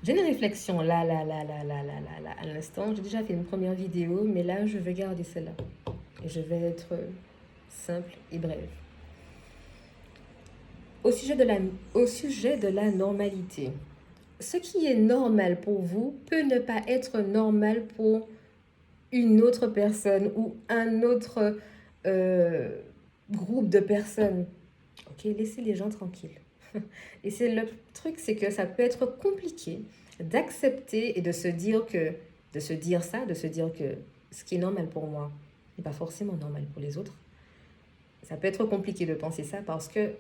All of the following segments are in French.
J'ai une réflexion là, à l'instant. J'ai déjà fait une première vidéo, mais là, je vais garder celle-là. Et je vais être simple et brève. Au sujet de la normalité. Ce qui est normal pour vous peut ne pas être normal pour une autre personne ou un autre groupe de personnes. Ok, laissez les gens tranquilles. Et c'est le truc, c'est que ça peut être compliqué d'accepter et de se dire que, de se dire ça, de se dire que ce qui est normal pour moi n'est pas forcément normal pour les autres. Ça peut être compliqué de penser ça parce que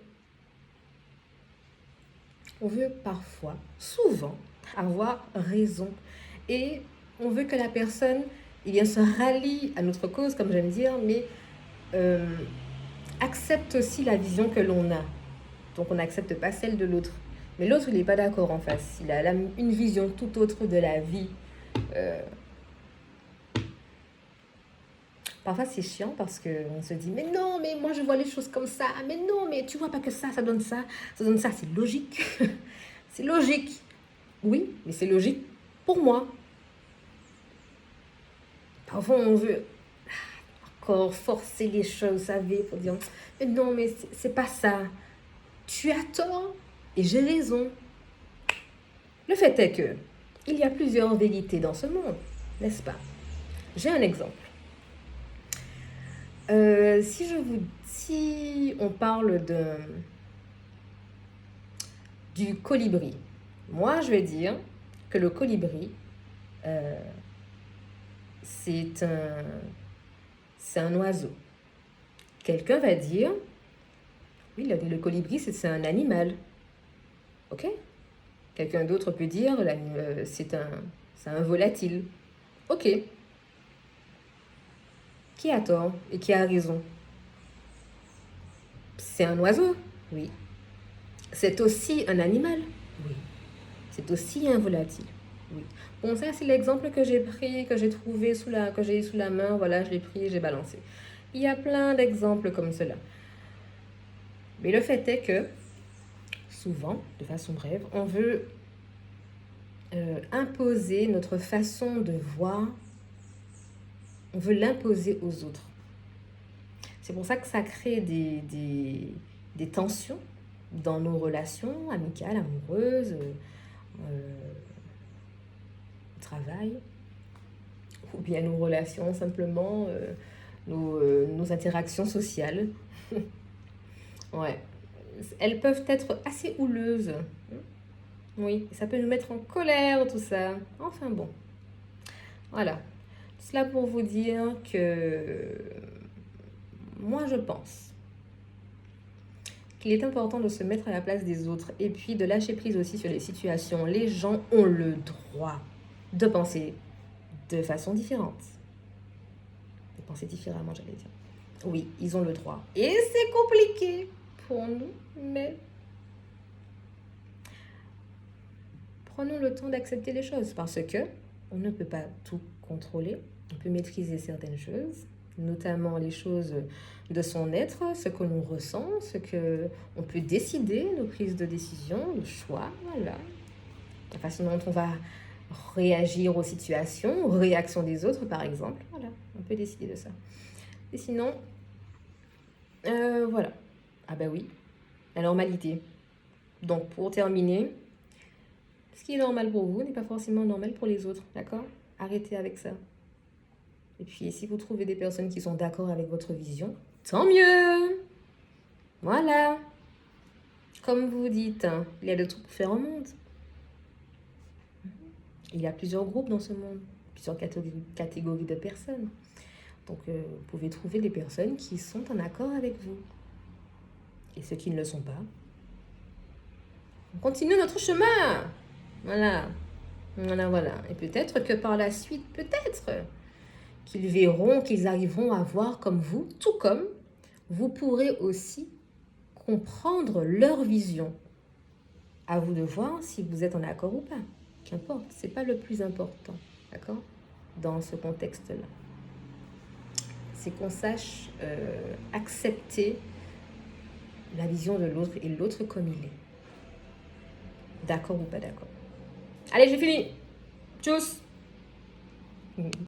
on veut parfois, souvent, avoir raison. Et on veut que la personne se rallie à notre cause, comme j'aime dire, mais euh, accepte aussi la vision que l'on a. Donc on n'accepte pas celle de l'autre. Mais l'autre, il n'est pas d'accord en face. Il a une vision tout autre de la vie. Euh, Parfois, c'est chiant parce qu'on se dit, mais non, mais moi, je vois les choses comme ça. Mais non, mais tu vois pas que ça donne ça. Ça donne ça, c'est logique. C'est logique. Oui, mais c'est logique pour moi. Parfois, on veut encore forcer les choses, vous savez, pour dire, mais non, mais c'est pas ça. Tu as tort et j'ai raison. Le fait est que il y a plusieurs vérités dans ce monde, n'est-ce pas? J'ai un exemple. Si on parle du colibri, moi je vais dire que le colibri, euh, c'est un oiseau. Quelqu'un va dire, oui, le colibri c'est un animal. Ok? Quelqu'un d'autre peut dire, c'est un volatile. Ok. Qui a tort et qui a raison? C'est un oiseau. Oui. C'est aussi un animal. Oui. C'est aussi un volatile. Oui. Bon, ça, c'est l'exemple que j'ai pris, que j'ai trouvé que j'ai sous la main. Voilà, je l'ai pris et j'ai balancé. Il y a plein d'exemples comme cela. Mais le fait est que, souvent, de façon brève, on veut imposer notre façon de voir. On veut l'imposer aux autres. C'est pour ça que ça crée des tensions dans nos relations amicales, amoureuses, au travail, ou bien nos relations simplement, nos interactions sociales. Ouais. Elles peuvent être assez houleuses. Oui, ça peut nous mettre en colère, tout ça. Enfin bon, voilà. Cela pour vous dire que moi je pense qu'il est important de se mettre à la place des autres et puis de lâcher prise aussi sur les situations. Les gens ont le droit de penser de façon différente. De penser différemment, j'allais dire. Oui, ils ont le droit. Et c'est compliqué pour nous, mais prenons le temps d'accepter les choses parce que on ne peut pas tout contrôler. On peut maîtriser certaines choses, notamment les choses de son être, ce que l'on ressent, ce que on peut décider, nos prises de décision, le choix, voilà. La façon dont on va réagir aux situations, aux réactions des autres, par exemple. Voilà, on peut décider de ça. Et sinon, voilà. Ah ben oui, la normalité. Donc, pour terminer, ce qui est normal pour vous n'est pas forcément normal pour les autres, d'accord? Arrêtez avec ça. Et puis, si vous trouvez des personnes qui sont d'accord avec votre vision, tant mieux! Voilà! Comme vous dites, hein, il y a de tout pour faire un monde. Il y a plusieurs groupes dans ce monde, plusieurs catégories de personnes. Donc, vous pouvez trouver des personnes qui sont en accord avec vous. Et ceux qui ne le sont pas, on continue notre chemin. Voilà. Voilà. Et peut-être que par la suite, peut-être qu'ils verront, qu'ils arriveront à voir comme vous, tout comme vous pourrez aussi comprendre leur vision. À vous de voir si vous êtes en accord ou pas. Qu'importe, c'est pas le plus important, d'accord? Dans ce contexte-là. C'est qu'on sache accepter la vision de l'autre et l'autre comme il est. D'accord ou pas d'accord? Allez, j'ai fini. Tchuss.